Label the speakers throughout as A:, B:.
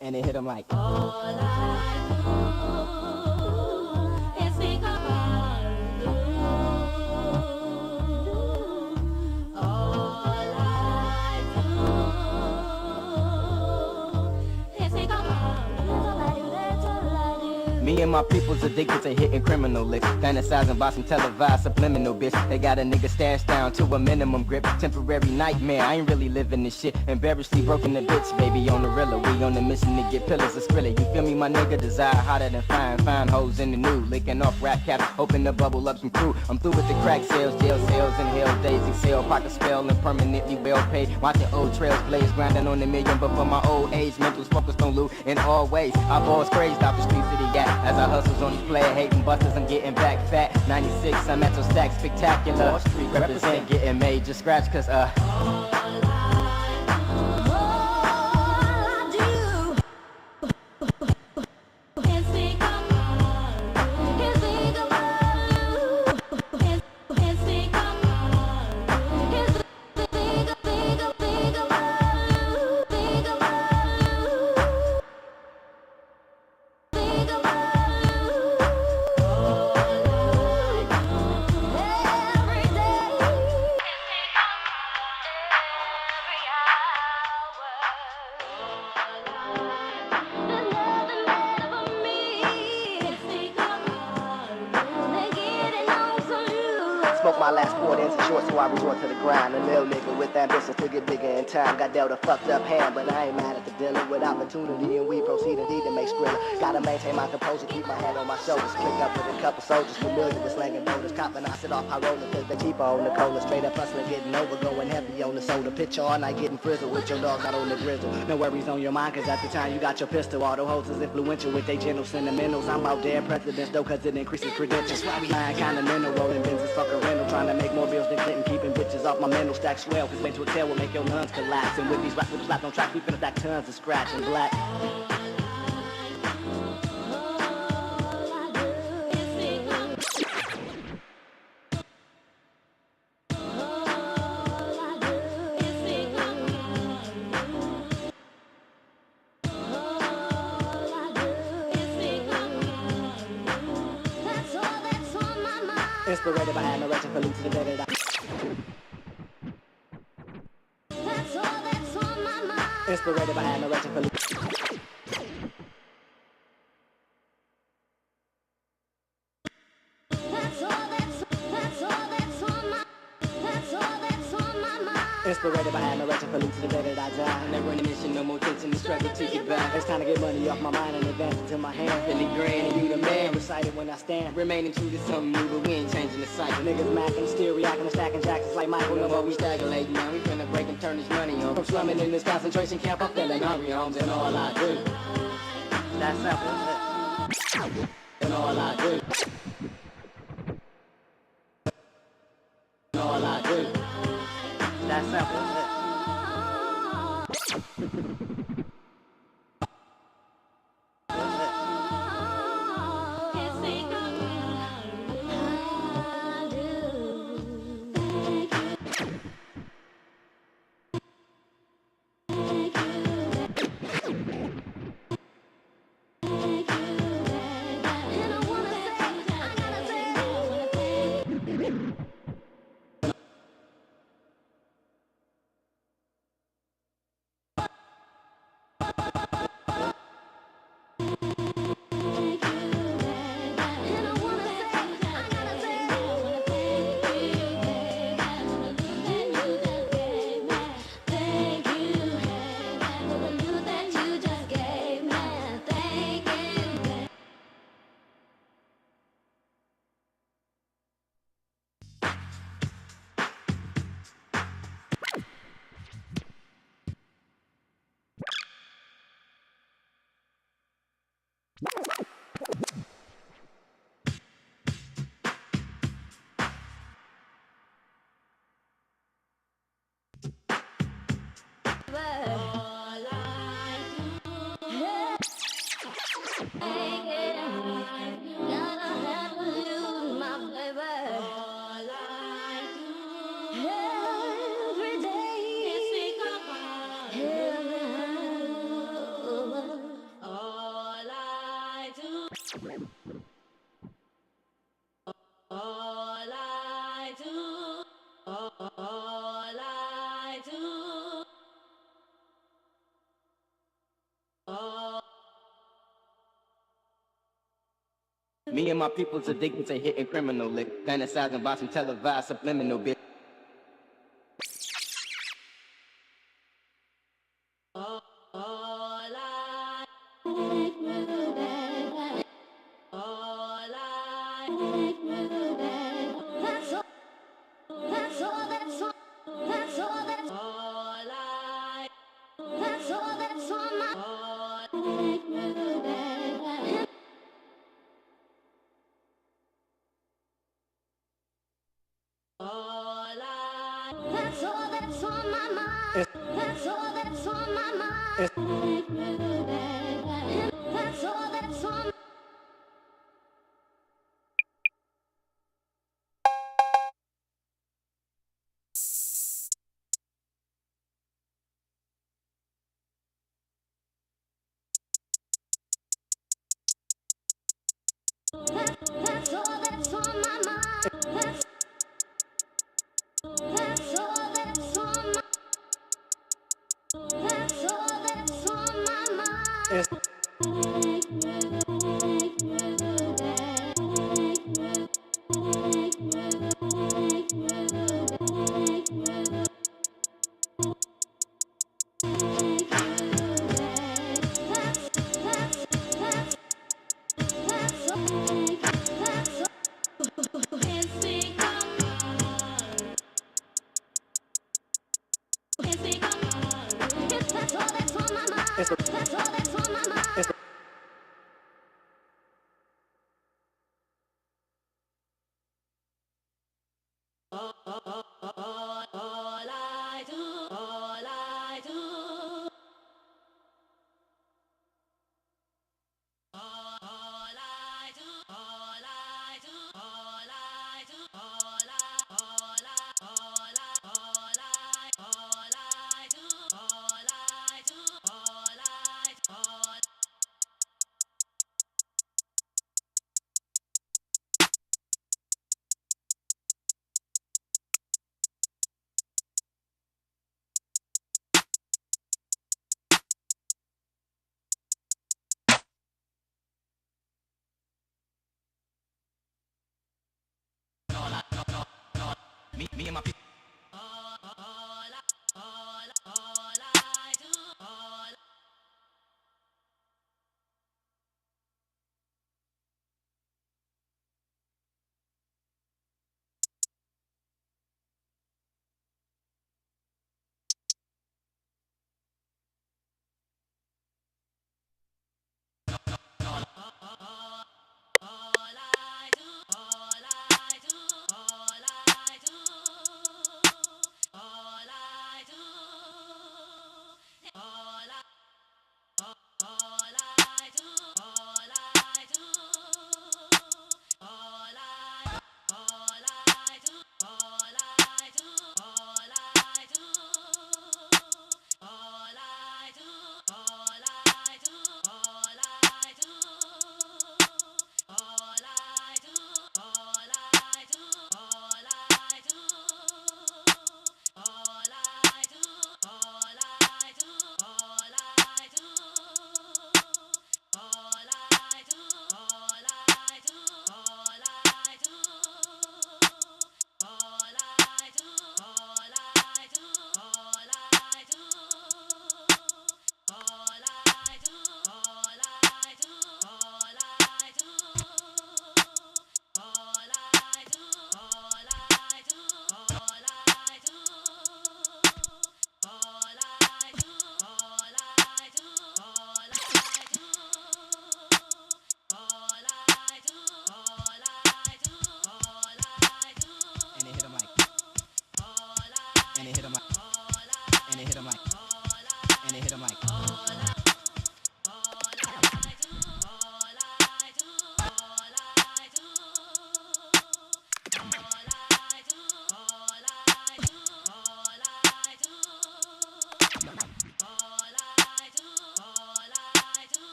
A: And it hit him like,
B: All I do is think about you. All I do is think about you. That's all I do.
A: me and my people's addicted to hitting criminal licks, fantasizing about some televised subliminal bitch. They got a nigga stashed down to a minimum grip, temporary nightmare. I ain't really living this shit. Embarrassingly broken the bitch, baby on the rilla. We on the mission to get pillars of Skrilla. You feel me, my nigga? Desire hotter than fine hoes in the new, licking off rap caps, hoping to bubble up some crew. I'm through with the crack sales, jail sales, and hell days. Excel, pocket spell, and permanently well paid. Watching old trails blaze, grinding on the million, but for my old age, mentals focused on loot in all ways. I balls crazed out the streets of the gat. As I hustles on these player hating busters, I'm getting back fat. 96, I'm at your stack spectacular. Wall Street represent getting major scratch, cause Smoke my last quart into short, so I resort to the grind. A little nigga with ambitions to get bigger in time. Got dealt a fucked up hand, but I ain't mad at the dealer. With opportunity and we proceed indeed to make Skrilla. Gotta maintain my composure, keep my head on my shoulders. Click up with a couple soldiers familiar with slanging boulders. Copping, I sit off high roller, cause they cheaper on the cola. Straight up hustling, getting over, going heavy on the soda. Picture all night getting frizzled with your dogs out on the grizzle. No worries on your mind, cause at the time you got your pistol. All the hoes is influential with they gentle sentimentals. I'm out there presidents though, cause it increases credentials. Why we lying kinda mental, rolling Benz's fucker rental. Trying to make more bills than Clinton, keeping bitches off my mental stack swell. Cause wait to a tail will make your lungs collapse. And with these rap with slaps on track, we finna stack tons of scratch and black. Inspirated by admiration for Lease to the day that Inspirated by admiration for Lease. Inspirated by admiration for Lease to the day that I die. Never in a mission, no more tension, the struggle to get back. It's time to get money off my mind and advance it to my hand. Really grand and you the man, recited when I stand. Remaining true to something new, but we ain't changing the cycle. Niggas macking, still reacting to stacking Jacksons like Michael. No more we stagnating, man. We finna break and turn this money on. From slumming in this concentration camp, I'm feeling hungry, homes, and all I do. That's simple. And all I do. And all I do. That's simple. Every day is think about you. Me and my people's addicted to hitting criminal lick, fantasizing about some televised subliminal bitch.
B: That's all that's on my mind. That's all that's on my mind. That's all that's on. That's all that's on my mind. That's all that's on my. That's all that's on my mind.
A: Me and my people.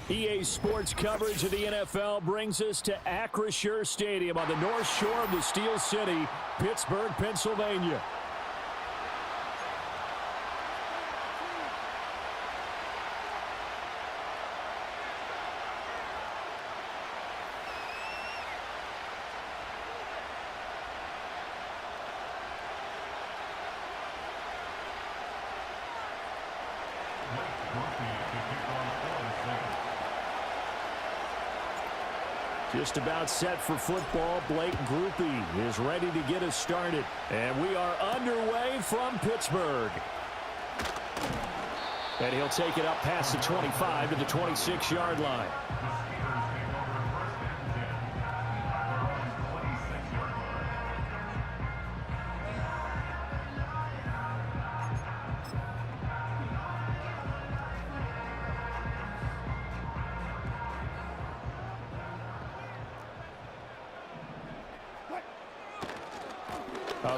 C: EA Sports coverage of the NFL brings us to Acrisure Stadium on the north shore of the Steel City, Pittsburgh, Pennsylvania. Just about set for football. Blake Groupie is ready to get us started. And we are underway from Pittsburgh. And he'll take it up past the 25 to the 26-yard line.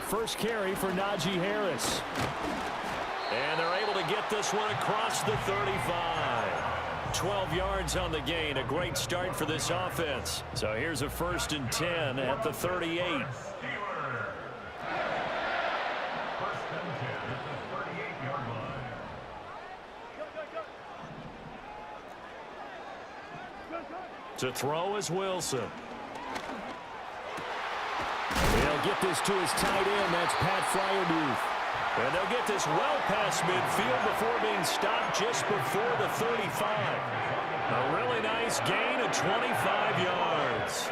C: First carry for Najee Harris. And they're able to get this one across the 35. 12 yards on the gain. A great start for this offense. So here's a 1st and 10 at the 38. To throw is Wilson. They'll get this to his tight end. That's Pat Fryermuth. And they'll get this well past midfield before being stopped just before the 35. A really nice gain of 25 yards.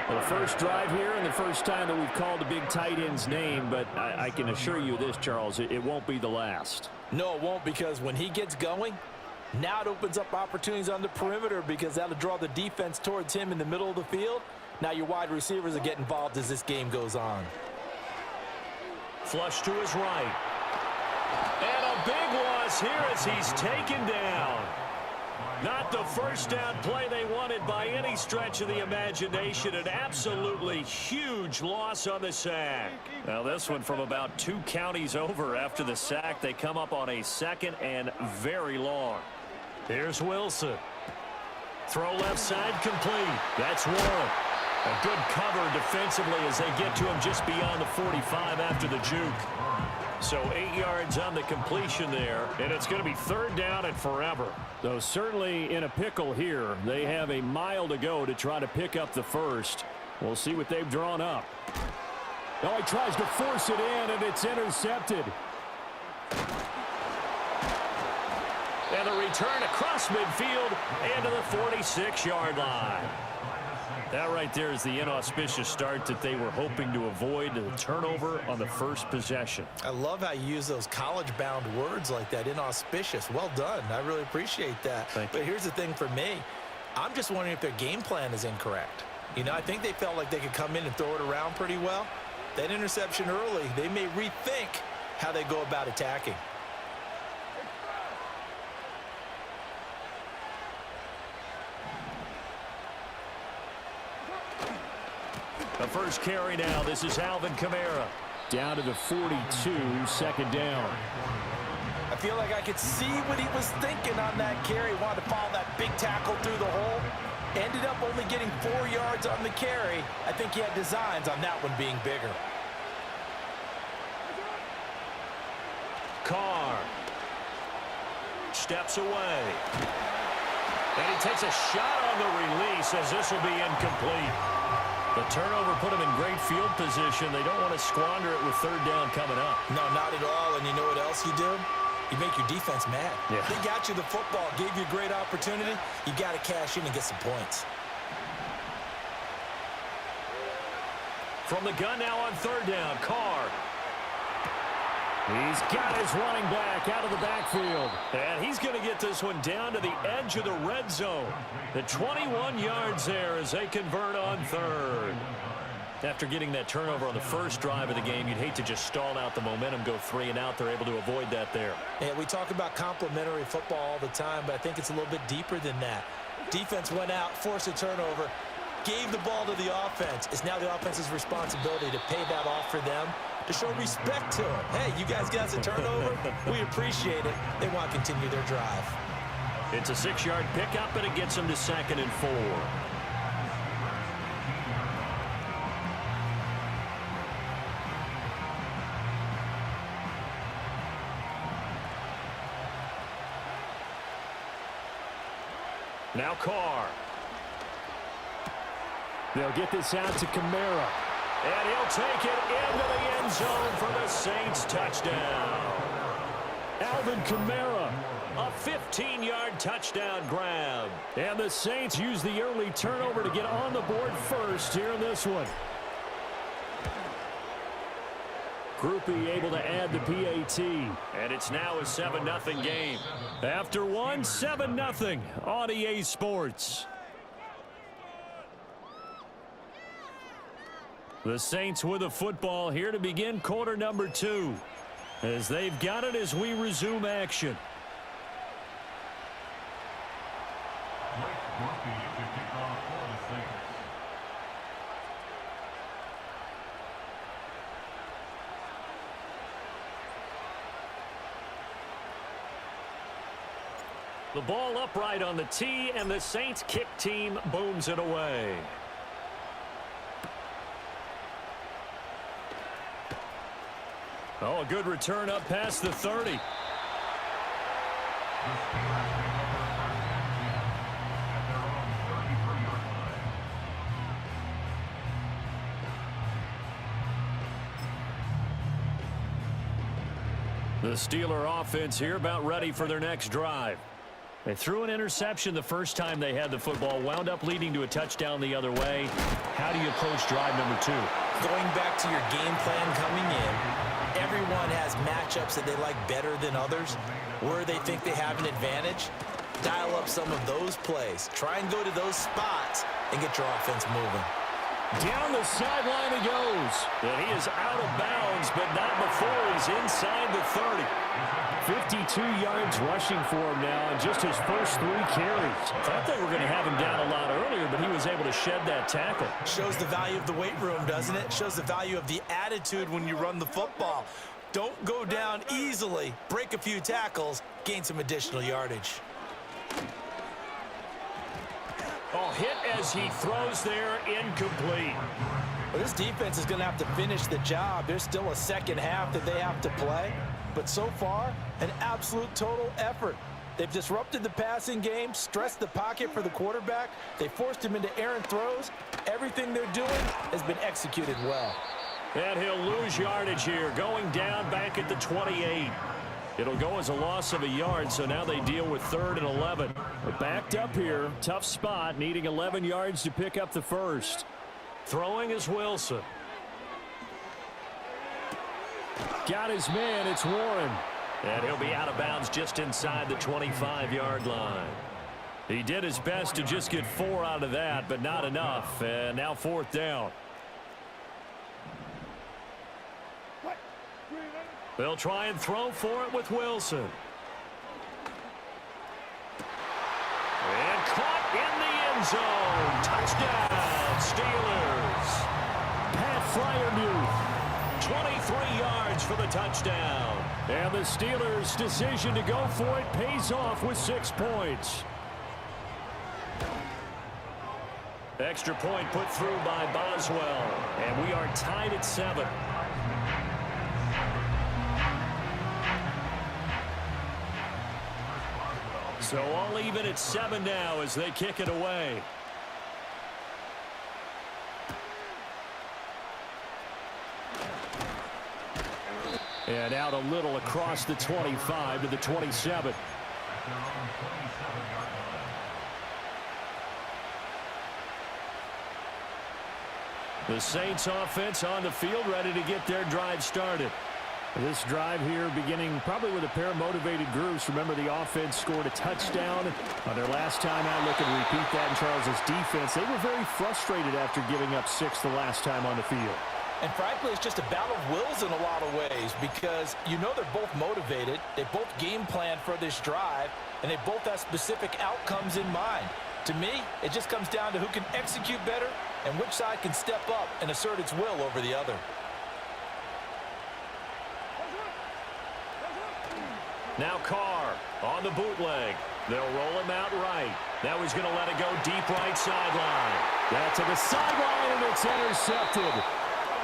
C: Well, the first drive here and the first time that we've called a big tight end's name, but I can assure you this, Charles, it won't be the last.
D: No, it won't, because when he gets going, now it opens up opportunities on the perimeter because that'll draw the defense towards him in the middle of the field. Now your wide receivers will get involved as this game goes on.
C: Flush to his right. And a big loss here as he's taken down. Not the first down play they wanted by any stretch of the imagination. An absolutely huge loss on the sack. Now this one from about 2 counties over after the sack. They come up on a 2nd and very long. Here's Wilson. Throw left side complete. That's Warren. A good cover defensively as they get to him just beyond the 45 after the juke. So 8 yards on the completion there, and it's going to be 3rd down and forever. Though certainly in a pickle here. They have a mile to go to try to pick up the first. We'll see what they've drawn up. Oh, he tries to force it in, and it's intercepted. And the return across midfield and to the 46-yard line. That right there is the inauspicious start that they were hoping to avoid, the turnover on the first possession.
D: I love how you use those college-bound words like that, inauspicious. Well done. I really appreciate that. But here's the thing for me. I'm just wondering if their game plan is incorrect. You know, I think they felt like they could come in and throw it around pretty well. That interception early, they may rethink how they go about attacking.
C: The first carry now. This is Alvin Kamara. Down to the 42, 2nd down.
D: I feel like I could see what he was thinking on that carry. Wanted to follow that big tackle through the hole. Ended up only getting 4 yards on the carry. I think he had designs on that one being bigger.
C: Carr steps away. And he takes a shot on the release as this will be incomplete. The turnover put them in great field position. They don't want to squander it with 3rd down coming up.
D: No, not at all. And you know what else you do? You make your defense mad.
C: Yeah.
D: They got you the football, gave you a great opportunity. You got to cash in and get some points.
C: From the gun now on 3rd down, Carr. He's got his running back out of the backfield. And he's going to get this one down to the edge of the red zone. The 21 yards there as they convert on 3rd. After getting that turnover on the first drive of the game, you'd hate to just stall out the momentum, go 3 and out. They're able to avoid that there.
D: Yeah, we talk about complementary football all the time, but I think it's a little bit deeper than that. Defense went out, forced a turnover, gave the ball to the offense. It's now the offense's responsibility to pay that off for them, to show respect to them. Hey, you guys got us a turnover. We appreciate it. They want to continue their drive.
C: It's a 6-yard pickup, and it gets them to 2nd and 4. Now Carr. They'll get this out to Kamara. And he'll take it into the end zone for the Saints touchdown. Alvin Kamara, a 15-yard touchdown grab. And the Saints use the early turnover to get on the board first here in this one. Groupie able to add the PAT. And it's now a 7-0 game. After one, 7-0 on EA Sports. The Saints with the football here to begin quarter number 2. As they've got it as we resume action. The ball upright on the tee, and the Saints kick team booms it away. Oh, a good return up past the 30. The Steeler offense here about ready for their next drive. They threw an interception the first time they had the football, wound up leading to a touchdown the other way. How do you approach drive number 2?
D: Going back to your game plan coming in, everyone has matchups that they like better than others. Where they think they have an advantage, dial up some of those plays. Try and go to those spots and get your offense moving.
C: Down the sideline he goes. And he is out of bounds, but not before he's inside the 30. 52 yards rushing for him now in just his first 3 carries. Thought they were going to have him down a lot earlier, but he was able to shed that tackle.
D: Shows the value of the weight room, doesn't it? Shows the value of the attitude when you run the football. Don't go down easily. Break a few tackles. Gain some additional yardage.
C: Oh, hit as he throws there, incomplete.
D: Well, this defense is going to have to finish the job. There's still a second half that they have to play. But so far, an absolute total effort. They've disrupted the passing game, stressed the pocket for the quarterback. They forced him into errant throws. Everything they're doing has been executed well.
C: And he'll lose yardage here, going down back at the 28. It'll go as a loss of a yard, so now they deal with 3rd and 11. They're backed up here, tough spot, needing 11 yards to pick up the first. Throwing is Wilson. Got his man, it's Warren. And he'll be out of bounds just inside the 25-yard line. He did his best to just get 4 out of that, but not enough. And now 4th down. They'll try and throw for it with Wilson. And caught in the end zone. Touchdown, Steelers. Pat Freiermuth, 23 yards for the touchdown. And the Steelers' decision to go for it pays off with 6 points. Extra point put through by Boswell. And we are tied at 7. So all even at 7 now as they kick it away. And out a little across the 25 to the 27. The Saints offense on the field ready to get their drive started. This drive here beginning probably with a pair of motivated groups. Remember, the offense scored a touchdown on their last time out. Look and repeat that in Charles's defense. They were very frustrated after giving up 6 the last time on the field.
D: And frankly, it's just a battle of wills in a lot of ways because you know they're both motivated. They both game plan for this drive, and they both have specific outcomes in mind. To me, it just comes down to who can execute better and which side can step up and assert its will over the other.
C: Now Carr on the bootleg. They'll roll him out right. Now he's going to let it go deep right sideline. That's to the sideline, and it's intercepted.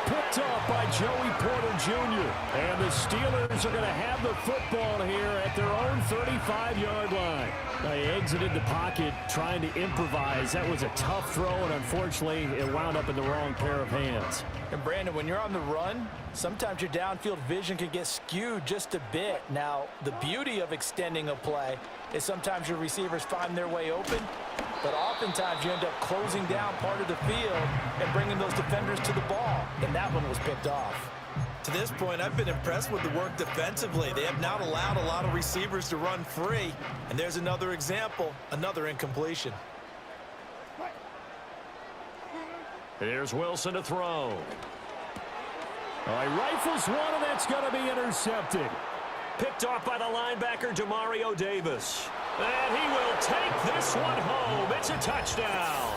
C: Picked off by Joey Porter Jr. And the Steelers are going to have the football here at their own 35-yard line. They exited the pocket trying to improvise. That was a tough throw, and unfortunately, it wound up in the wrong pair of hands.
D: And Brandon, when you're on the run, sometimes your downfield vision can get skewed just a bit. Now, the beauty of extending a play is sometimes your receivers find their way open, but oftentimes you end up closing down part of the field and bringing those defenders to the ball. And that one was picked off. To this point, I've been impressed with the work defensively. They have not allowed a lot of receivers to run free. And there's another example, another incompletion.
C: Here's Wilson to throw. He rifles one, and that's going to be intercepted. Picked off by the linebacker, Demario Davis. And he will take this one home. It's a touchdown.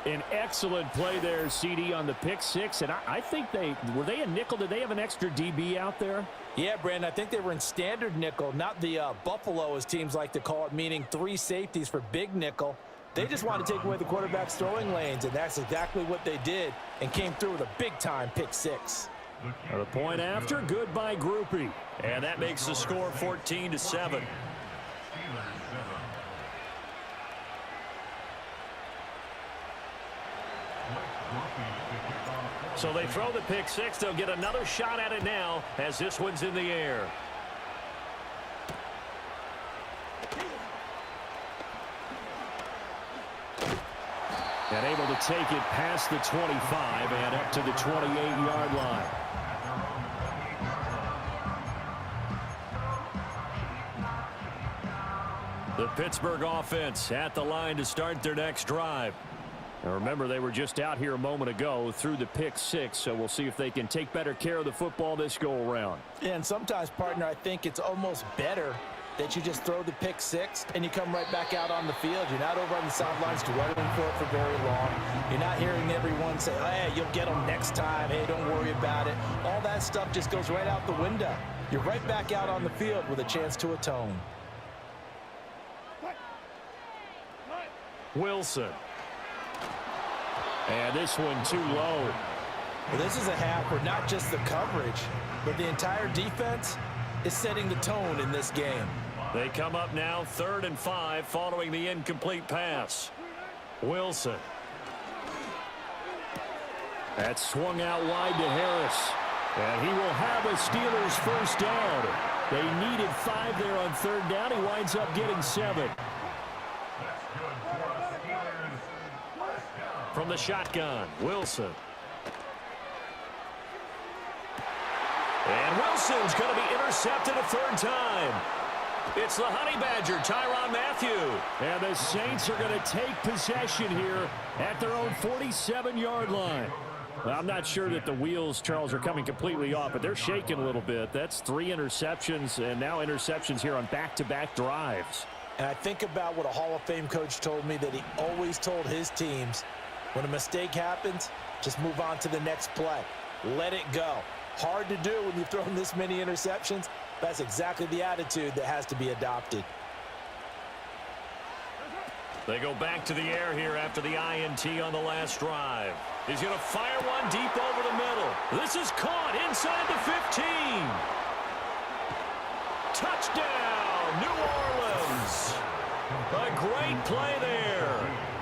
C: An excellent play there, CD, on the pick six. And I think were they a nickel? Did they have an extra DB out there?
D: Yeah, Brandon, I think they were in standard nickel, not the Buffalo, as teams like to call it, meaning 3 safeties for big nickel. They just want to take away the quarterback's throwing lanes, and that's exactly what they did and came through with a big-time pick six.
C: The point after, good by Groupie. And that makes the score 14-7. So they throw the pick six. They'll get another shot at it now as this one's in the air. And able to take it past the 25 and up to the 28-yard line. The Pittsburgh offense at the line to start their next drive. Now remember, they were just out here a moment ago through the pick six, so we'll see if they can take better care of the football this go-around.
D: Yeah, and sometimes, partner, I think it's almost better that you just throw the pick six and you come right back out on the field. You're not over on the sidelines dwelling for it for very long. You're not hearing everyone say, hey, you'll get them next time. Hey, don't worry about it. All that stuff just goes right out the window. You're right back out on the field with a chance to atone.
C: Wilson. And this one too low.
D: Well, this is a half where not just the coverage, but the entire defense is setting the tone in this game.
C: They come up now 3rd and 5 following the incomplete pass. Wilson. That's swung out wide to Harris. And he will have a Steelers first down. They needed 5 there on 3rd down. He winds up getting 7. From the shotgun, Wilson. And Wilson's going to be intercepted a 3rd time. It's the Honey Badger, Tyrann Mathieu. And the Saints are going to take possession here at their own 47-yard line. Well, I'm not sure that the wheels, Charles, are coming completely off, but they're shaking a little bit. That's 3 interceptions, and now interceptions here on back-to-back drives.
D: And I think about what a Hall of Fame coach told me, that he always told his teams, when a mistake happens, just move on to the next play. Let it go. Hard to do when you've thrown this many interceptions. That's exactly the attitude that has to be adopted.
C: They go back to the air here after the INT on the last drive. He's going to fire one deep over the middle. This is caught inside the 15. Touchdown, New Orleans. A great play there.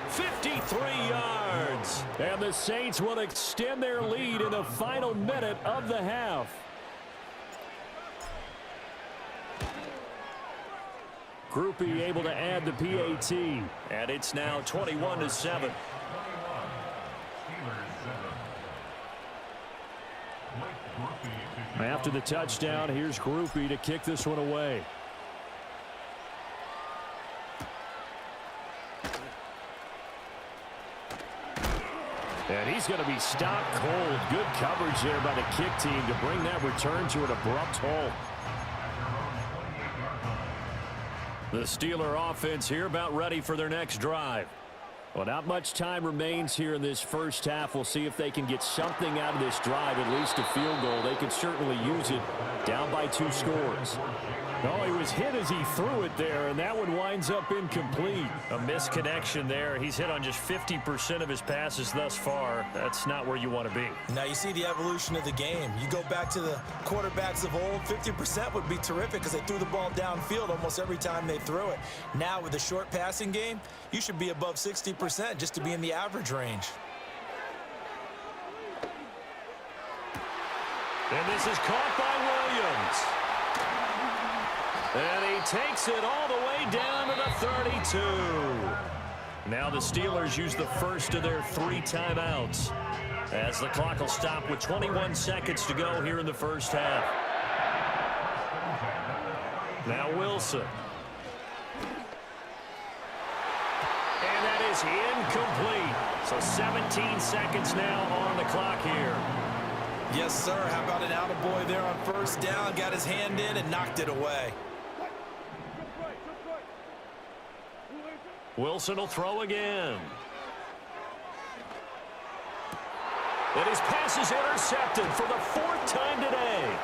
C: 53 yards. And the Saints will extend their lead in the final minute of the half. Groupie able to add the PAT. And it's now 21-7. After the touchdown, here's Groupie to kick this one away. And he's going to be stopped cold. Good coverage there by the kick team to bring that return to an abrupt halt. The Steeler offense here about ready for their next drive. Well, not much time remains here in this first half. We'll see if they can get something out of this drive, at least a field goal. They could certainly use it down by 2 scores. Oh, he was hit as he threw it there, and that one winds up incomplete. A misconnection there. He's hit on just 50% of his passes thus far. That's not where you want to be.
D: Now you see the evolution of the game. You go back to the quarterbacks of old, 50% would be terrific because they threw the ball downfield almost every time they threw it. Now with the short passing game, you should be above 60% just to be in the average range.
C: And this is caught by Williams. And he takes it all the way down to the 32. Now the Steelers use the first of their 3 timeouts as the clock will stop with 21 seconds to go here in the first half. Now Wilson. And that is incomplete. So 17 seconds now on the clock here.
D: Yes, sir. How about an attaboy there on first down? Got his hand in and knocked it away.
C: Wilson will throw again. And his pass is intercepted for the 4th time today.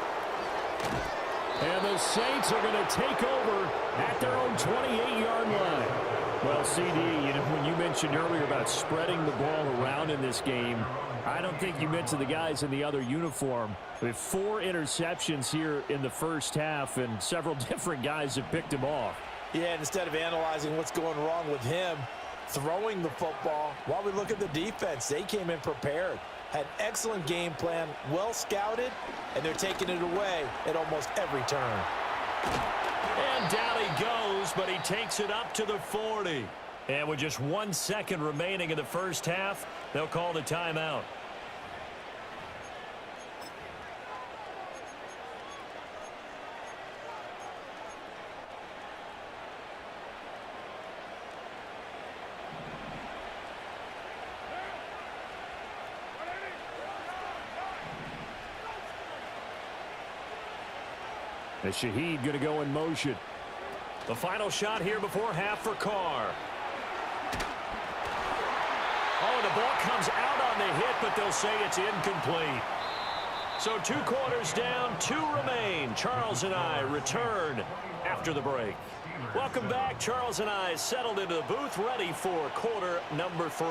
C: And the Saints are going to take over at their own 28-yard line. Well, CD, when you mentioned earlier about spreading the ball around in this game, I don't think you mentioned the guys in the other uniform. We have 4 interceptions here in the first half, and several different guys have picked him off.
D: Yeah, and instead of analyzing what's going wrong with him throwing the football, while we look at the defense, they came in prepared, had an excellent game plan, well scouted, and they're taking it away at almost every turn.
C: And down he goes, but he takes it up to the 40. And with just 1 second remaining in the first half, they'll call the timeout. And Shaheed going to go in motion. The final shot here before half for Carr. Oh, the ball comes out on the hit, but they'll say it's incomplete. So 2 quarters down, 2 remain. Charles and I return after the break. Welcome back. Charles and I settled into the booth, ready for quarter number 3.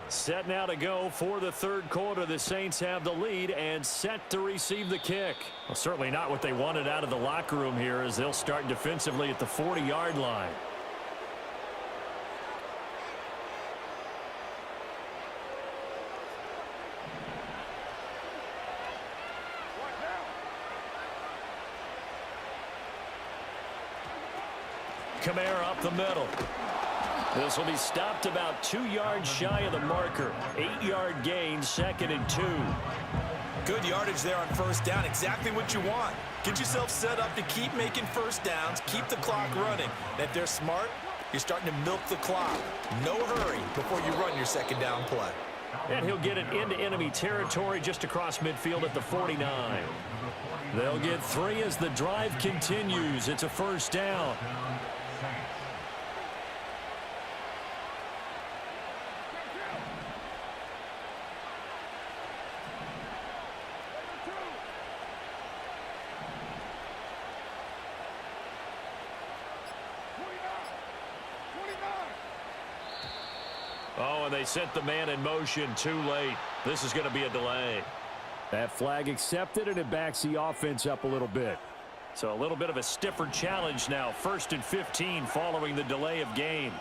C: Set now to go for the 3rd quarter. The Saints have the lead and set to receive the kick. Well, certainly not what they wanted out of the locker room here, as they'll start defensively at the 40-yard line. Kamara up the middle. This will be stopped about 2 yards shy of the marker. 8-yard gain, 2nd and 2.
D: Good yardage there on first down. Exactly what you want. Get yourself set up to keep making first downs, keep the clock running. And if they're smart, you're starting to milk the clock. No hurry before you run your 2nd down play.
C: And he'll get it into enemy territory just across midfield at the 49. They'll get 3 as the drive continues. It's a first down. Oh, and they sent the man in motion too late. This is going to be a delay. That flag accepted, and it backs the offense up a little bit. So a little bit of a stiffer challenge now. 1st and 15 following the delay of game.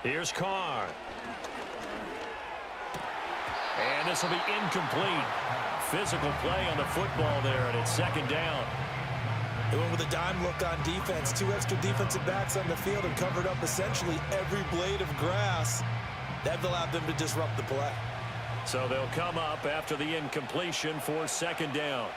C: Here's Carr. And this will be incomplete. Physical play on the football there, and it's 2nd down.
D: They went with a dime look on defense. 2 extra defensive backs on the field and covered up essentially every blade of grass. That allowed them to disrupt the play.
C: So they'll come up after the incompletion for 2nd down.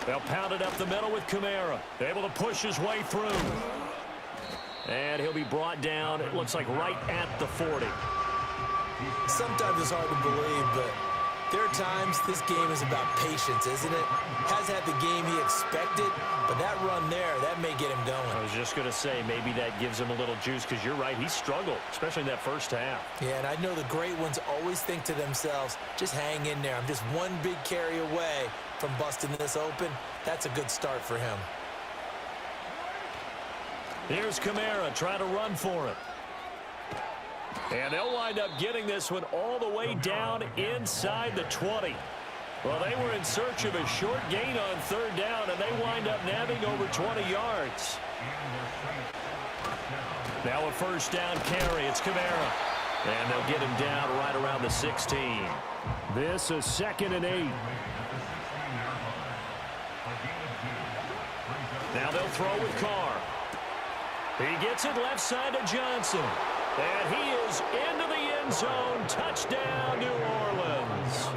C: They'll pound it up the middle with Kamara. Able to push his way through. And he'll be brought down, it looks like right at the 40.
D: Sometimes it's hard to believe, but There are times this game is about patience, isn't it? Has had the game he expected, but that run there, that may get him going.
C: I was just going to say, maybe that gives him a little juice, because you're right, he struggled, especially in that first half.
D: Yeah, and I know the great ones always think to themselves, just hang in there. I'm just one big carry away from busting this open. That's a good start for him.
C: Here's Kamara trying to run for it. And they'll wind up getting this one all the way down inside the 20. Well, they were in search of a short gain on third down, and they wind up nabbing over 20 yards. Now a first down carry. It's Kamara. And they'll get him down right around the 16. This is 2nd and 8. Now they'll throw with Carr. He gets it left side to Johnson. And he is into the end zone. Touchdown, New Orleans.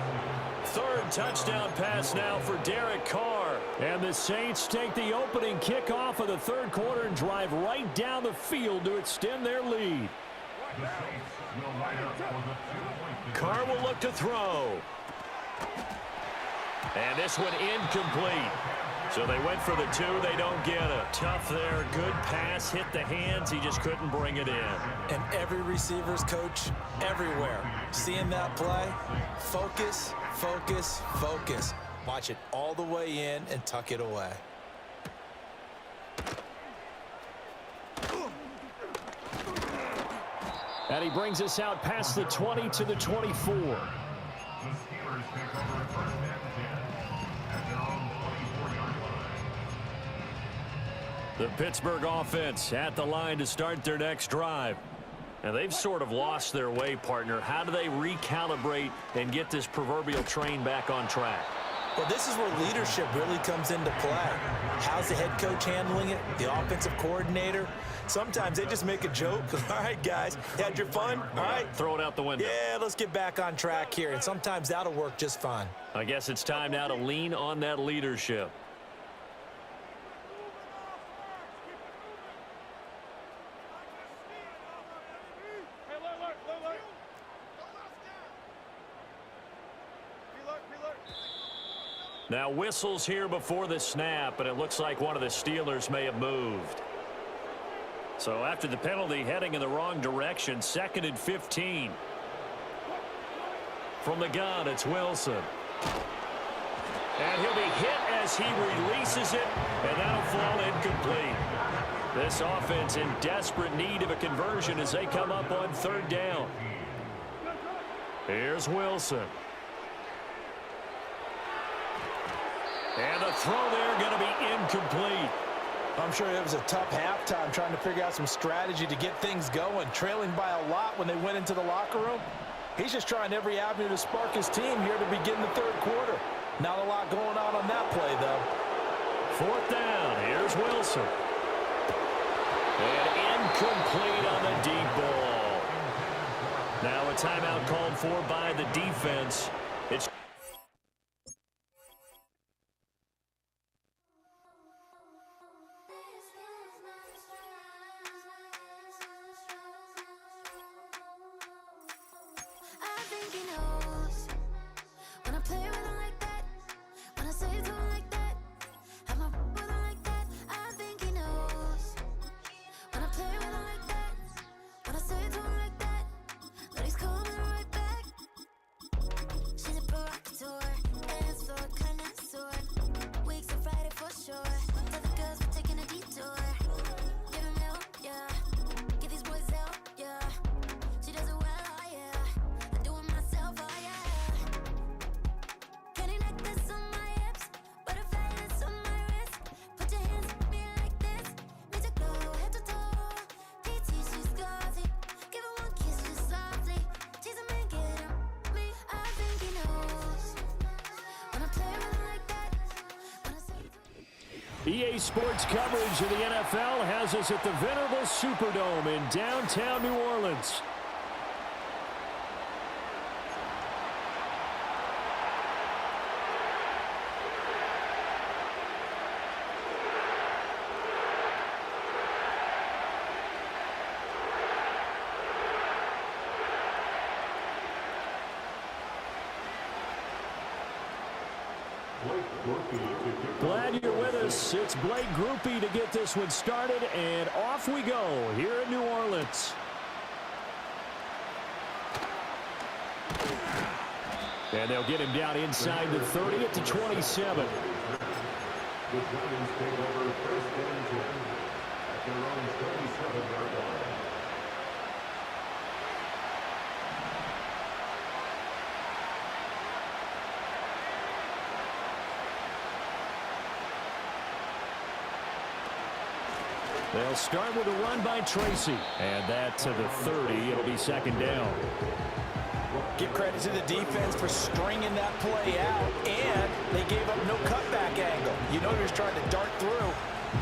C: Third touchdown pass now for Derek Carr. And the Saints take the opening kickoff of the third quarter and drive right down the field to extend their lead. Carr will look to throw. And this one incomplete. So they went for the 2. They don't get it. Tough there. Good pass. Hit the hands. He just couldn't bring it in.
D: And every receiver's coach everywhere. Seeing that play, focus, focus, focus. Watch it all the way in and tuck it away.
C: And he brings us out past the 20 to the 24. The Pittsburgh offense at the line to start their next drive. And they've sort of lost their way, partner. How do they recalibrate and get this proverbial train back on track?
D: Well, this is where leadership really comes into play. How's the head coach handling it? The offensive coordinator? Sometimes they just make a joke. All right, guys, had your fun? All right.
C: Throw it out the window.
D: Yeah, let's get back on track here. And sometimes that'll work just fine.
C: I guess it's time now to lean on that leadership. Now whistles here before the snap, and it looks like one of the Steelers may have moved. So after the penalty, heading in the wrong direction, 2nd and 15. From the gun, it's Wilson. And he'll be hit as he releases it, and that'll fall incomplete. This offense in desperate need of a conversion as they come up on third down. Here's Wilson. And the throw there going to be incomplete.
D: I'm sure it was a tough halftime trying to figure out some strategy to get things going. Trailing by a lot when they went into the locker room. He's just trying every avenue to spark his team here to begin the third quarter. Not a lot going on that play, though.
C: 4th down. Here's Wilson. And incomplete on the deep ball. Now a timeout called for by the defense. It's EA Sports coverage of the NFL has us at the venerable Superdome in downtown New Orleans. Glad you're with us. It's Blake Groupie to get this one started, and off we go here in New Orleans. And they'll get him down inside the 30 at the 27.
E: The Giants take over first and 10 at their own 27-yard line.
C: They'll start with a run by Tracy. And that to the 30. It'll be second down.
D: Give credit to the defense for stringing that play out, and they gave up no cutback angle. You know he was trying to dart through.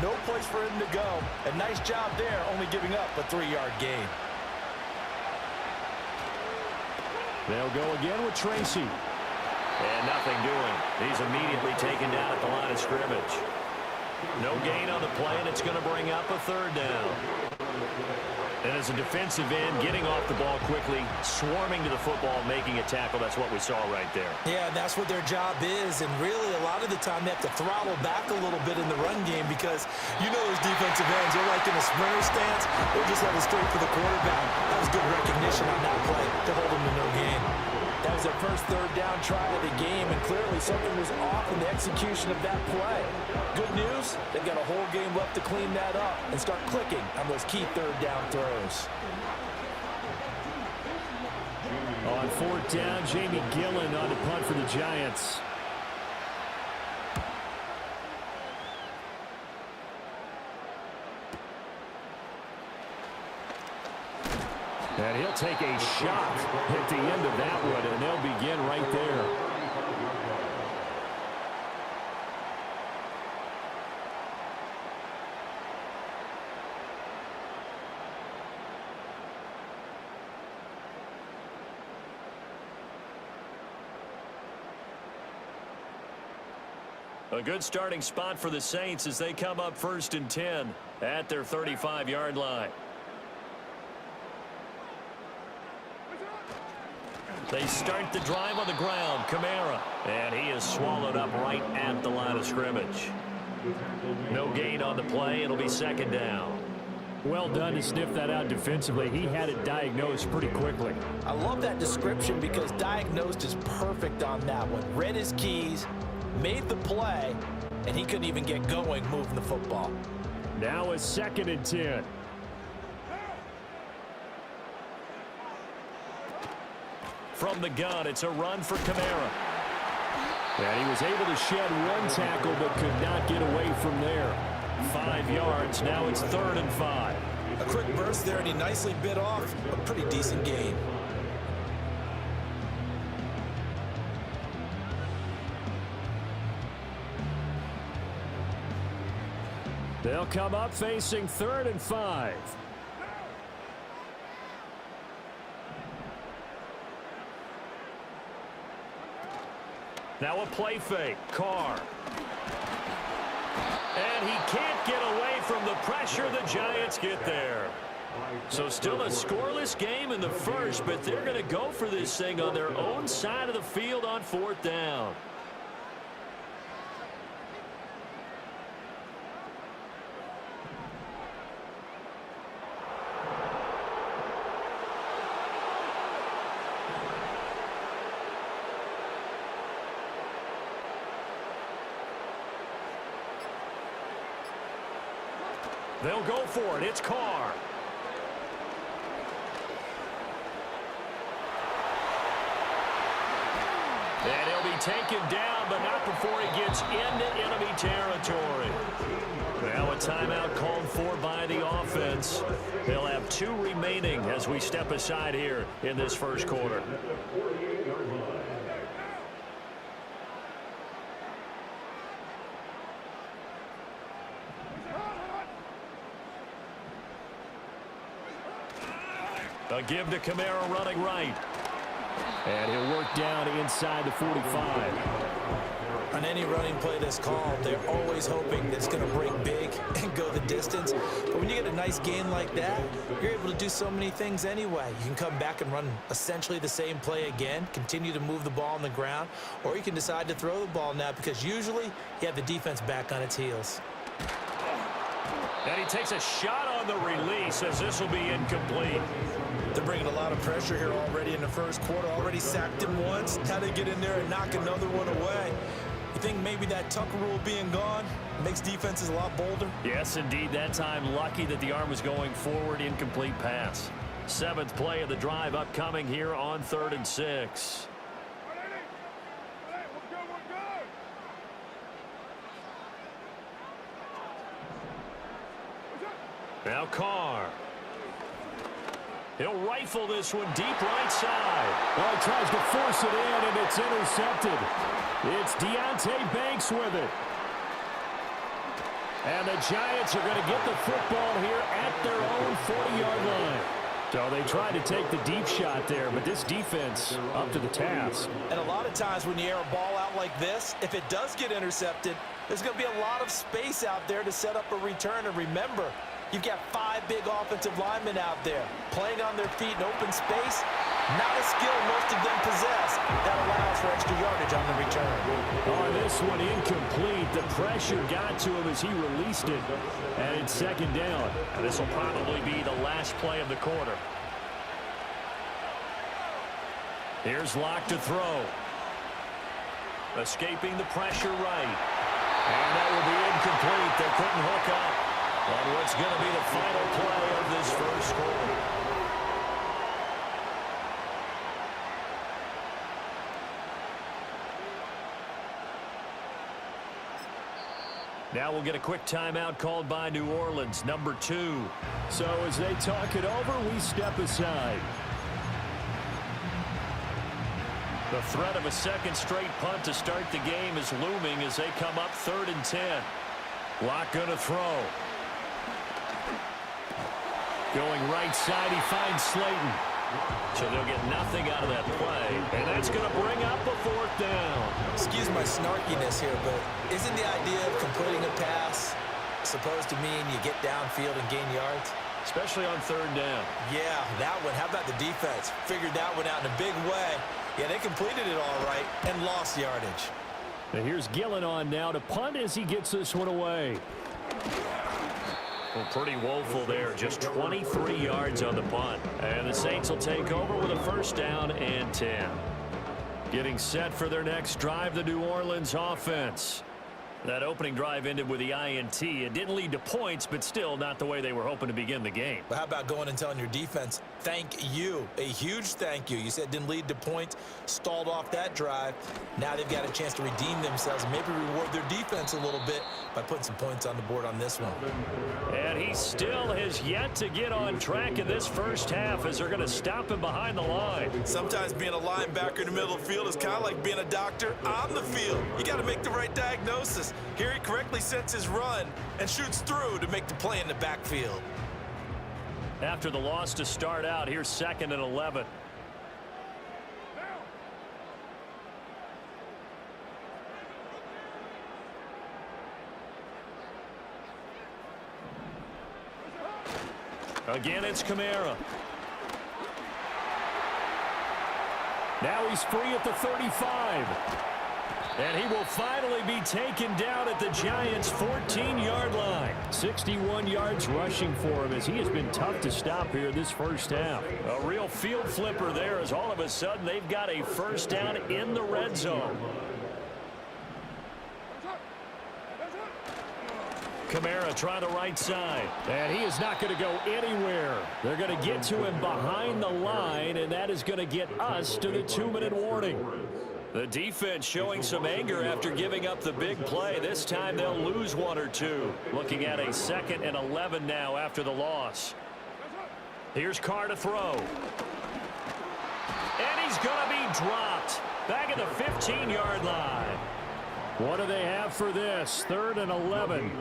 D: No place for him to go. A nice job there, only giving up a 3-yard gain.
C: They'll go again with Tracy.
F: And nothing doing. He's immediately taken down at the line of scrimmage. No gain on the play, and it's going to bring up a third down. And as a defensive end, getting off the ball quickly, swarming to the football, making a tackle, that's what we saw right there.
D: Yeah, that's what their job is, and really a lot of the time they have to throttle back a little bit in the run game because you know those defensive ends, they're like in a sprinter stance, they're just headed straight for the quarterback. That was good recognition on that play to hold them to no gain. That was their first third down try of the game, and clearly something was off in the execution of that play. Good news, they've got a whole game left to clean that up and start clicking on those key third down throws.
C: On fourth down, Jamie Gillen on the punt for the Giants. And he'll take a shot at the end of that one, and they'll begin right there.
F: A good starting spot for the Saints as they come up first and 10 at their 35-yard line. They start the drive on the ground. Kamara. And he is swallowed up right at the line of scrimmage. No gain on the play. It'll be second down.
C: Well done to sniff that out defensively. He had it diagnosed pretty quickly.
D: I love that description because diagnosed is perfect on that one. Read his keys, made the play, and he couldn't even get going moving the football.
C: Now a second and 10.
F: From the gun, it's a run for Kamara.
C: And he was able to shed one tackle but could not get away from there.
F: 5 yards. Now it's 3rd and 5.
D: A quick burst there, and he nicely bit off a pretty decent gain.
C: They'll come up facing 3rd and 5.
F: Now a play fake. Carr. And he can't get away from the pressure. The Giants get there. So still a scoreless game in the first, but they're going to go for this thing on their own side of the field on 4th down. They'll go for it. It's Carr. And he'll be taken down, but not before he gets into enemy territory. Now a timeout called for by the offense. They'll have 2 remaining as we step aside here in this first quarter. A give to Kamara running right.
C: And he'll work down inside the 45.
D: On any running play that's called, they're always hoping that it's going to break big and go the distance. But when you get a nice gain like that, you're able to do so many things anyway. You can come back and run essentially the same play again, continue to move the ball on the ground, or you can decide to throw the ball now because usually you have the defense back on its heels.
C: And he takes a shot on the release as this will be incomplete.
D: They're bringing a lot of pressure here already in the first quarter. Already sacked him once. How they get in there and knock another one away. You think maybe that Tucker rule being gone makes defenses a lot bolder?
C: Yes, indeed. That time, lucky that the arm was going forward. Incomplete pass. 7th play of the drive upcoming here on 3rd and 6. Now Carr. He'll rifle this one deep right side. Well, he tries to force it in, and it's intercepted. It's Deontay Banks with it. And the Giants are going to get the football here at their own 40-yard line. So they tried to take the deep shot there, but this defense up to the task.
D: And a lot of times when you air a ball out like this, if it does get intercepted, there's going to be a lot of space out there to set up a return. And remember, you've got 5 big offensive linemen out there playing on their feet in open space. Not a skill most of them possess. That allows for extra yardage on the return.
C: On this one, incomplete. The pressure got to him as he released it. And it's 2nd down. And this will probably be the last play of the quarter. Here's Locke to throw. Escaping the pressure right. And that will be incomplete. They couldn't hook up on what's going to be the final play of this first quarter. Now we'll get a quick timeout called by New Orleans, number 2. So as they talk it over, we step aside. The threat of a second straight punt to start the game is looming as they come up 3rd and 10. Locke going to throw. Going right side, he finds Slayton. So they'll get nothing out of that play. And that's going to bring up a 4th down.
D: Excuse my snarkiness here, but isn't the idea of completing a pass supposed to mean you get downfield and gain yards?
C: Especially on 3rd down.
D: Yeah, that one. How about the defense? Figured that one out in a big way. Yeah, they completed it all right and lost yardage.
C: And here's Gillen on now to punt as he gets this one away. Well, pretty woeful there. Just 23 yards on the punt. And the Saints will take over with a 1st down and 10. Getting set for their next drive, the New Orleans offense. That opening drive ended with the INT. It didn't lead to points, but still not the way they were hoping to begin the game.
D: But how about going and telling your defense, thank you, a huge thank you. You said it didn't lead to points, stalled off that drive. Now they've got a chance to redeem themselves and maybe reward their defense a little bit by putting some points on the board on this one.
C: And he still has yet to get on track in this first half as they're going to stop him behind the line.
D: Sometimes being a linebacker in the middle of the field is kind of like being a doctor on the field. You got to make the right diagnosis. Here he correctly sets his run and shoots through to make the play in the backfield.
C: After the loss to start out, here's 2nd and 11. Again, it's Kamara. Now he's free at the 35. And he will finally be taken down at the Giants' 14-yard line. 61 yards rushing for him as he has been tough to stop here this first half. A real field flipper there as all of a sudden they've got a 1st down in the red zone. Kamara trying the right side. And he is not going to go anywhere. They're going to get to him behind the line, and that is going to get us to the 2-minute warning. The defense showing some anger after giving up the big play. This time they'll lose 1 or 2. Looking at a 2nd and 11 now after the loss. Here's Carr to throw. And he's going to be dropped. Back at the 15-yard line. What do they have for this? 3rd and 11.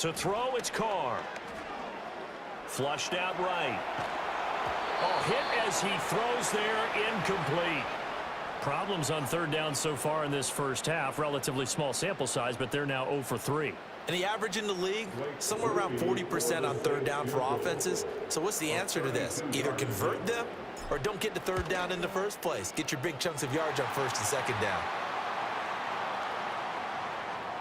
C: To throw, it's Carr. Flushed out right. Oh, hit as he throws there, incomplete. Problems on third down so far in this first half. Relatively small sample size, but they're now 0 for 3.
D: And the average in the league, somewhere around 40% on third down for offenses. So what's the answer to this? Either convert them or don't get to third down in the first place. Get your big chunks of yards on first and second down.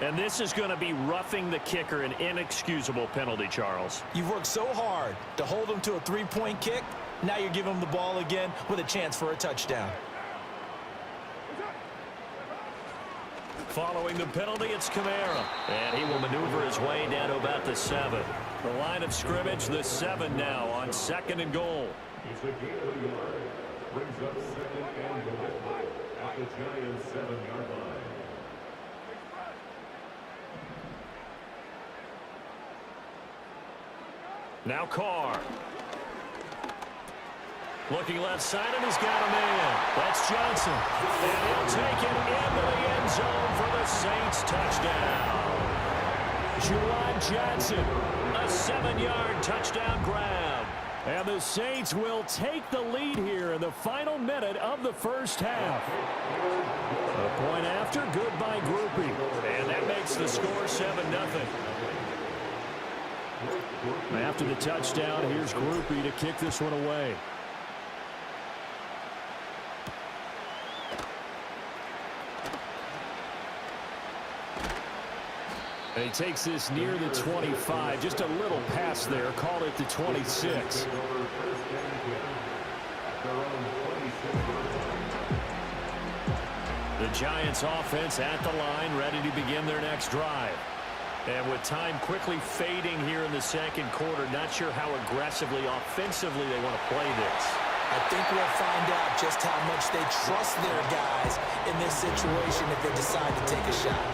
C: And this is going to be roughing the kicker, an inexcusable penalty, Charles.
D: You've worked so hard to hold them to a three-point kick. Now you're giving them the ball again with a chance for a touchdown.
C: Following the penalty, it's Kamara. And he will maneuver his way down to about the 7. The line of scrimmage, the 7 now on 2nd and goal.
E: It's a gain of a yard. Brings up 2nd and goal at the Giants' 7-yard line.
C: Now Carr. Looking left side, and he's got a man. That's Johnson. And he'll take it into the end zone for the Saints touchdown. Juwan Johnson, a 7-yard touchdown grab. And the Saints will take the lead here in the final minute of the first half. A point after, goodbye groupie. And that makes the score 7-0. After the touchdown, here's Groupie to kick this one away. And he takes this near the 25. Just a little pass there. Call it the 26. The Giants offense at the line, ready to begin their next drive. And with time quickly fading here in the second quarter, not sure how aggressively, offensively they want to play this.
D: I think we'll find out just how much they trust their guys in this situation if they decide to take a shot.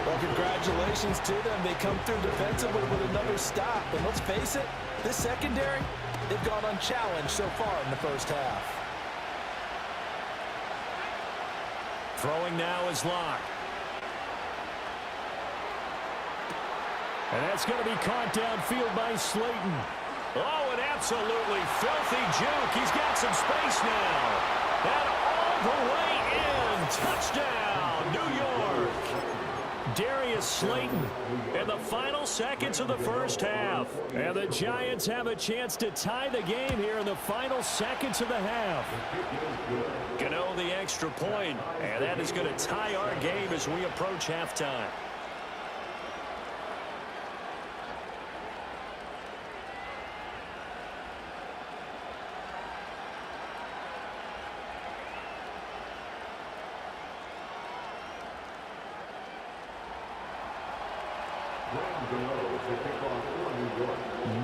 D: Well, congratulations to them. They come through defensively with another stop. And let's face it, this secondary, they've gone unchallenged so far in the first half.
C: Throwing now is Locke. And that's going to be caught downfield by Slayton. Oh, an absolutely filthy juke. He's got some space now. And all the way in. Touchdown, New York. Darius Slayton in the final seconds of the first half. And the Giants have a chance to tie the game here in the final seconds of the half. Gano the extra point, and that is going to tie our game as we approach halftime.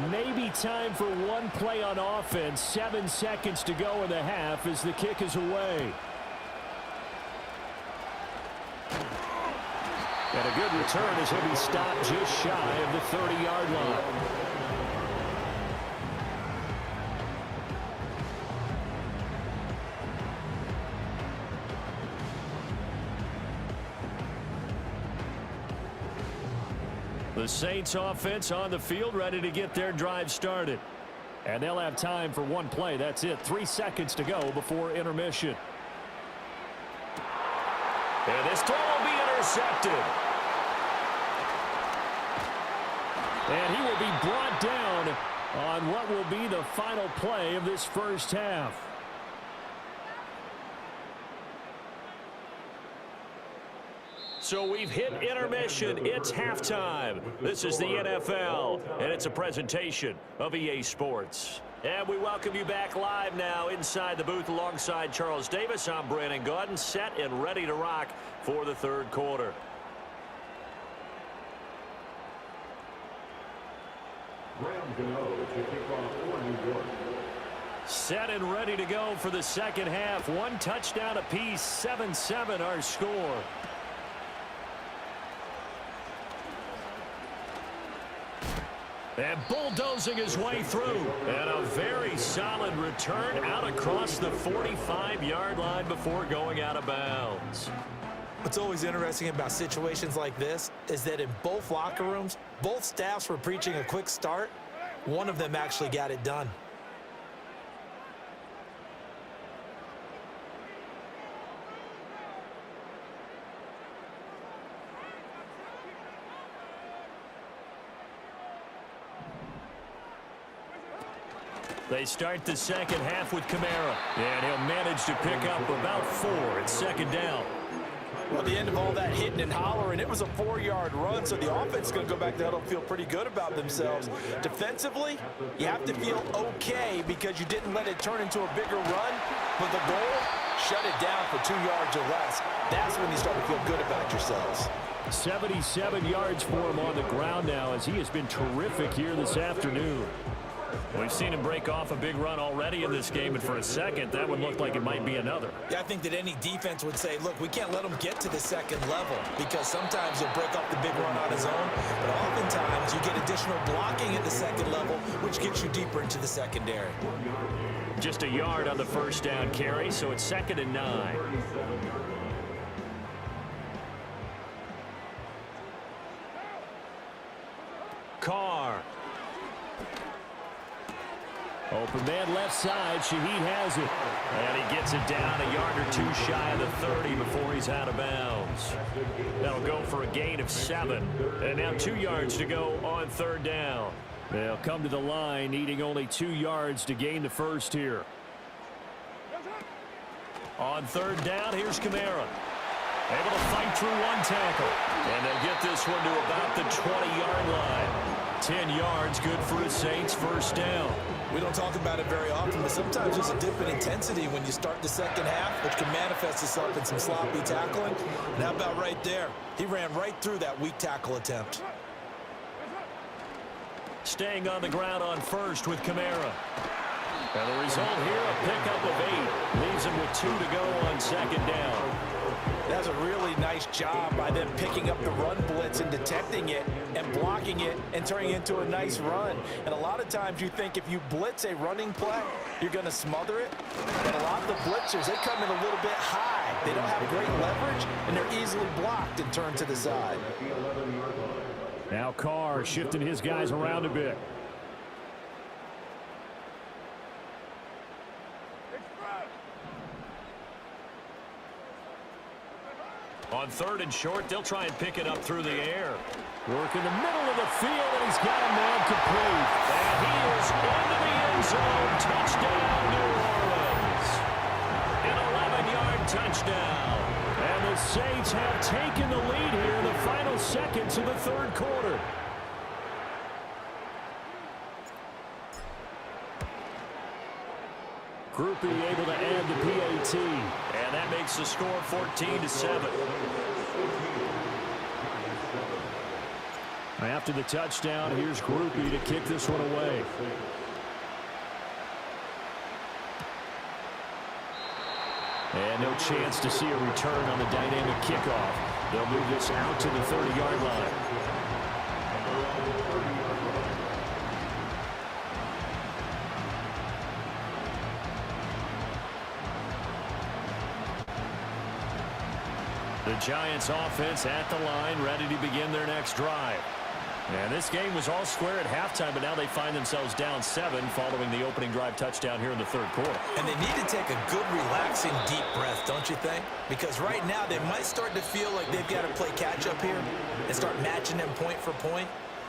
C: Maybe time for one play on offense. 7 seconds to go in the half as the kick is away. And a good return as he'll be stopped just shy of the 30-yard line. The Saints offense on the field, ready to get their drive started. And they'll have time for one play. That's it. 3 seconds to go before intermission. And this throw will be intercepted. And he will be brought down on what will be the final play of this first half. So we've hit intermission. It's halftime. This is the NFL, and it's a presentation of EA Sports. And we welcome you back live now inside the booth alongside Charles Davis. I'm Brandon Gaudin, set and ready to rock for the third quarter. Set and ready to go for the second half. One touchdown apiece, 7-7 our score. And bulldozing his way through. And a very solid return out across the 45-yard line before going out of bounds.
D: What's always interesting about situations like this is that in both locker rooms, both staffs were preaching a quick start. One of them actually got it done.
C: They start the second half with Kamara, and he'll manage to pick up about 4. It's second down.
D: Well, at the end of all that hitting and hollering, it was a 4-yard run, so the offense is going to go back to huddle and feel pretty good about themselves. Defensively, you have to feel okay because you didn't let it turn into a bigger run, but the goal, shut it down for 2 yards or less. That's when you start to feel good about yourselves.
C: 77 yards for him on the ground now as he has been terrific here this afternoon. We've seen him break off a big run already in this game, and for a second, that one looked like it might be another.
D: Yeah, I think that any defense would say, look, we can't let him get to the second level because sometimes he'll break off the big run on his own, but oftentimes you get additional blocking at the second level, which gets you deeper into the secondary.
C: Just a yard on the first down carry, so it's 2nd and 9. Carr. Open man left side. Shaheed has it. And he gets it down a yard or 2 shy of the 30 before he's out of bounds. That'll go for a gain of 7. And now 2 yards to go on 3rd down. They'll come to the line needing only 2 yards to gain the first here. On 3rd down, here's Kamara. Able to fight through 1 tackle. And they'll get this one to about the 20-yard line. 10 yards, good for the Saints, 1st down.
D: We don't talk about it very often, but sometimes there's a dip in intensity when you start the second half, which can manifest itself in some sloppy tackling. And how about right there? He ran right through that weak tackle attempt.
C: Staying on the ground on 1st with Kamara. And the result here, a pickup of 8. Leaves him with 2 to go on 2nd down.
D: That's a really nice job by them picking up the run blitz and detecting it and blocking it and turning it into a nice run. And a lot of times you think if you blitz a running play, you're going to smother it. But a lot of the blitzers, they come in a little bit high. They don't have great leverage, and they're easily blocked and turned to the side.
C: Now Carr shifting his guys around a bit. On 3rd and short, they'll try and pick it up through the air. Work in the middle of the field, and he's got a man complete. And he is into the end zone. Touchdown, New Orleans. An 11-yard touchdown. And the Saints have taken the lead here in the final seconds of the 3rd quarter. Groupie able to add the PAT, and that makes the score 14-7. After the touchdown, here's Groupie to kick this one away. And no chance to see a return on the dynamic kickoff. They'll move this out to the 30-yard line. The Giants offense at the line, ready to begin their next drive. And this game was all square at halftime, but now they find themselves down 7 following the opening drive touchdown here in the 3rd quarter.
D: And they need to take a good, relaxing, deep breath, don't you think? Because right now they might start to feel like they've got to play catch-up here and start matching them point for point.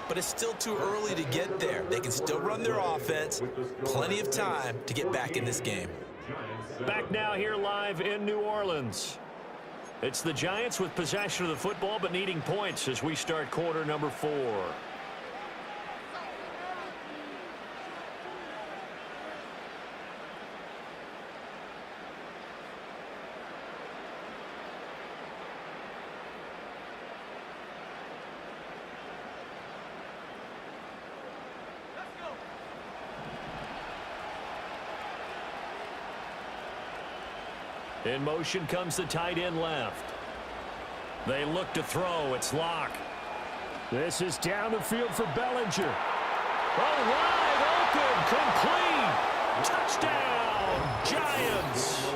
D: But it's still too early to get there. They can still run their offense. Plenty of time to get back in this game.
C: Back now here live in New Orleans. It's the Giants with possession of the football, but needing points as we start quarter number 4. In motion comes the tight end left. They look to throw. It's Locke. This is down the field for Bellinger. Oh, wide open, complete. Touchdown, Giants.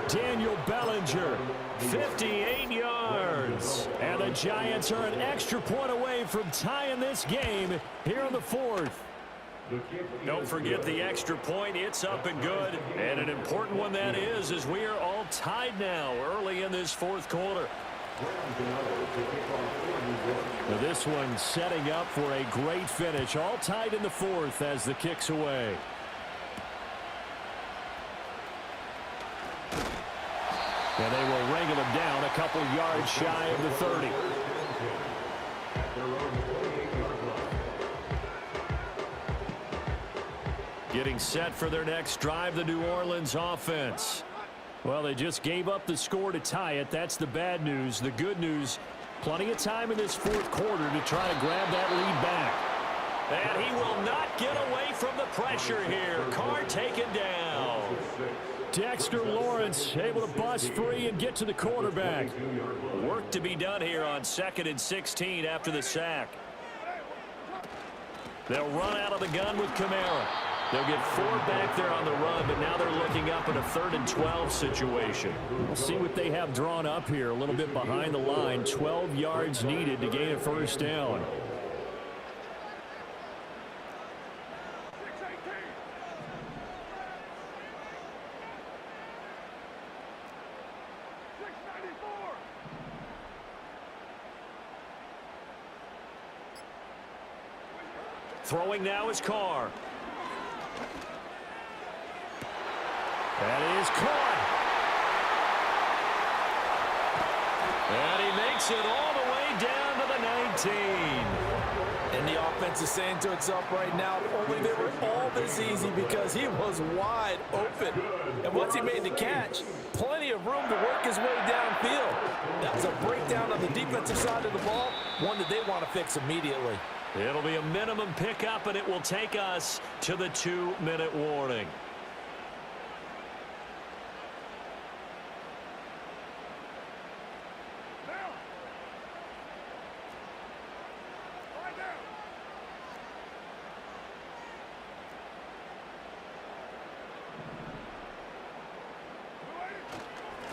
C: Daniel Bellinger, 58 yards. And the Giants are an extra point away from tying this game here in the fourth. Don't forget the extra point. It's up and good. And an important one that is, as we are all tied now early in this fourth quarter. Now this one setting up for a great finish. All tied in the fourth as the kick's away. And they will wrangle him down a couple yards shy of the 30. Getting set for their next drive, the New Orleans offense. Well, they just gave up the score to tie it. That's the bad news. The good news, plenty of time in this fourth quarter to try to grab that lead back. And he will not get away from the pressure here. Carr taken down. Dexter Lawrence able to bust free and get to the quarterback. Work to be done here on 2nd and 16 after the sack. They'll run out of the gun with Kamara. They'll get 4 back there on the run, but now they're looking up at a 3rd and 12 situation. We'll see what they have drawn up here, a little bit behind the line. 12 yards needed to gain a first down. Throwing now is Carr. That is caught. And he makes it all the way down to the 19.
D: And the offense is saying to itself right now, only they were all this easy because he was wide open. And once he made the catch, plenty of room to work his way downfield. That was a breakdown on the defensive side of the ball, one that they want to fix immediately.
C: It'll be a minimum pickup, and it will take us to the 2-minute warning.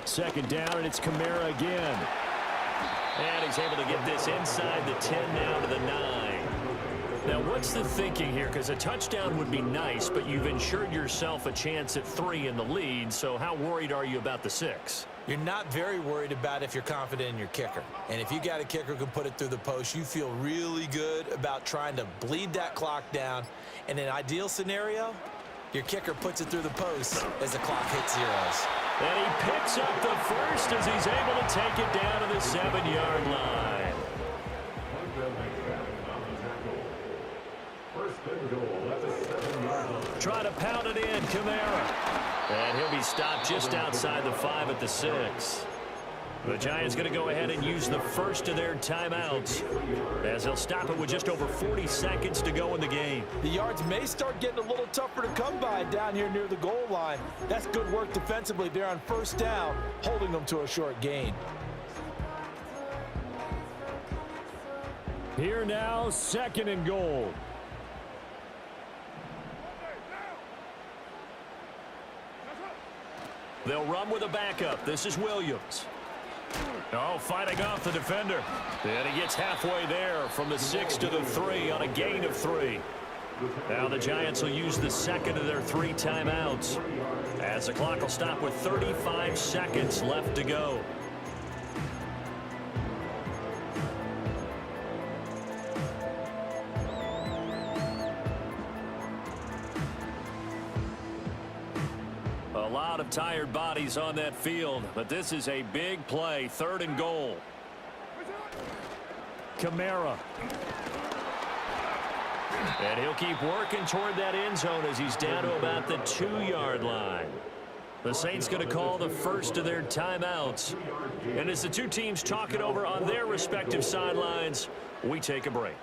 C: Second down, and it's Kamara again. And he's able to get this inside the 10 now to the 9. Now, what's the thinking here? Because a touchdown would be nice, but you've ensured yourself a chance at 3 in the lead, so how worried are you about the 6?
D: You're not very worried about if you're confident in your kicker. And if you got a kicker who can put it through the post, you feel really good about trying to bleed that clock down. In an ideal scenario, your kicker puts it through the post as the clock hits zeros.
C: And he picks up the first as he's able to take it down to the 7-yard line. Trying to pound it in, Kamara. And he'll be stopped just outside the 5 at the 6. The Giants going to go ahead and use the first of their timeouts as they'll stop it with just over 40 seconds to go in the game.
D: The yards may start getting a little tougher to come by down here near the goal line. That's good work defensively there on first down, holding them to a short gain.
C: Here now, 2nd and goal. They'll run with a backup. This is Williams. Oh, fighting off the defender. And he gets halfway there from the 6 to the 3 on a gain of 3. Now the Giants will use the second of their 3 timeouts as the clock will stop with 35 seconds left to go. A lot of tired bodies on that field, but this is a big play. 3rd and goal. Kamara. And he'll keep working toward that end zone as he's down to about the 2-yard line. The Saints going to call the first of their timeouts. And as the two teams talk it over on their respective sidelines, we take a break.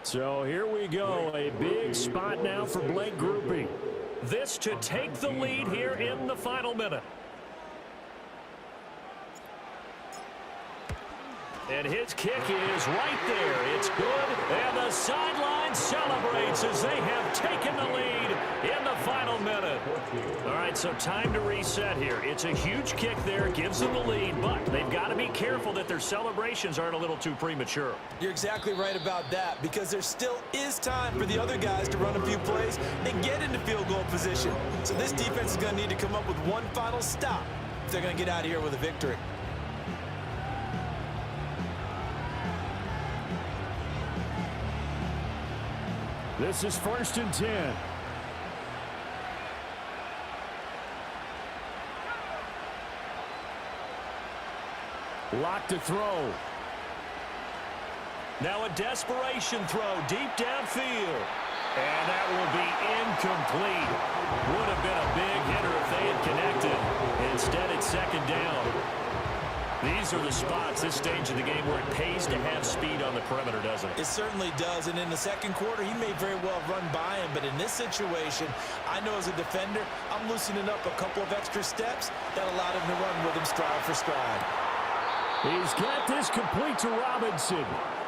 C: So here we go. A big spot now for Blake Groupie. This to take the lead here in the final minute. And his kick is right there. It's good. And the sideline celebrates as they have taken the lead in the final minute. All right, so time to reset here. It's a huge kick there. Gives them the lead, but they've got to be careful that their celebrations aren't a little too premature.
D: You're exactly right about that, because there still is time for the other guys to run a few plays and get into field goal position. So this defense is going to need to come up with one final stop if they're going to get out of here with a victory.
C: This is 1st and 10. Lock to throw. Now a desperation throw deep downfield. And that will be incomplete. Would have been a big hitter if they had connected. Instead, it's 2nd down. These are the spots, this stage of the game, where it pays to have speed on the perimeter, doesn't it?
D: It certainly does, and in the second quarter, he may very well run by him, but in this situation, I know as a defender, I'm loosening up a couple of extra steps that allowed him to run with him stride for stride.
C: He's got this complete to Robinson.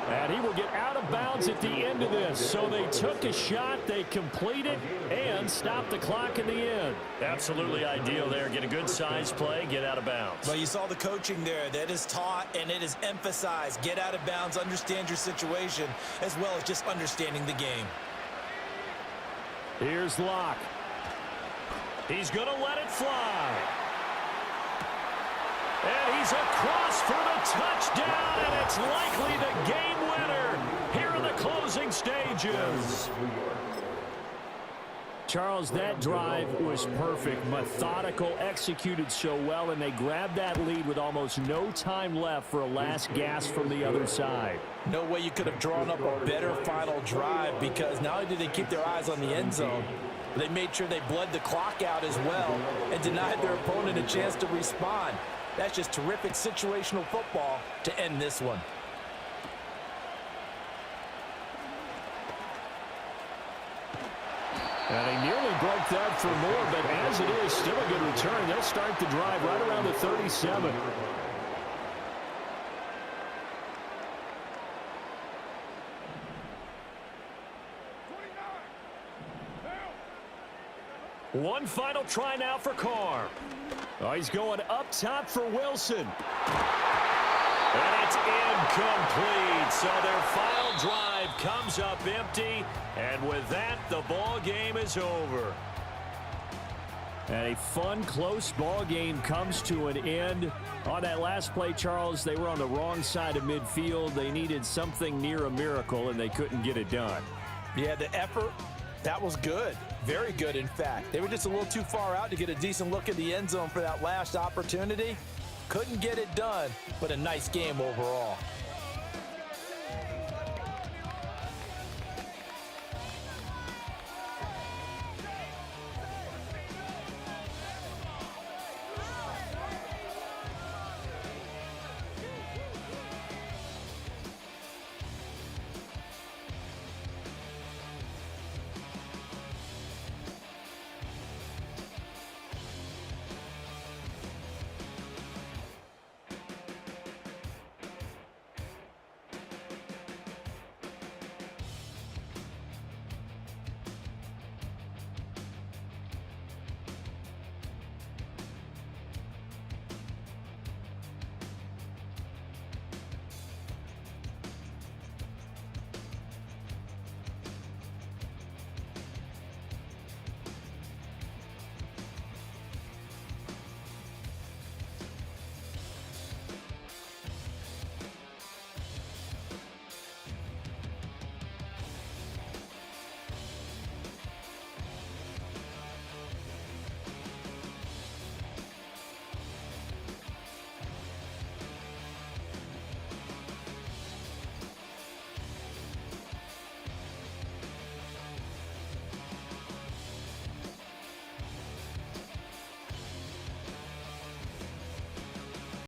C: And he will get out of bounds at the end of this. So they took a shot, they complete it, and stop the clock in the end. Absolutely ideal there. Get a good size play, get out of bounds.
D: Well, you saw the coaching there. That is taught and it is emphasized. Get out of bounds, understand your situation, as well as just understanding the game.
C: Here's Locke. He's going to let it fly. And he's across for the touchdown, and it's likely the game winner here in the closing stages. Charles, that drive was perfect, methodical, executed so well, and they grabbed that lead with almost no time left for a last gasp from the other side.
D: No way you could have drawn up a better final drive, because not only did they keep their eyes on the end zone, but they made sure they bled the clock out as well and denied their opponent a chance to respond. That's just terrific situational football to end this one.
C: And he nearly broke that for more, but as it is, still a good return. They'll start the drive right around the 37. One final try now for Carr. Oh, he's going up top for Wilson. And it's incomplete. So their final drive comes up empty. And with that, the ball game is over. And a fun, close ball game comes to an end. On that last play, Charles, they were on the wrong side of midfield. They needed something near a miracle, and they couldn't get it done.
D: Yeah, the effort, that was good. Very good, in fact. They were just a little too far out to get a decent look at the end zone for that last opportunity. Couldn't get it done, but a nice game overall.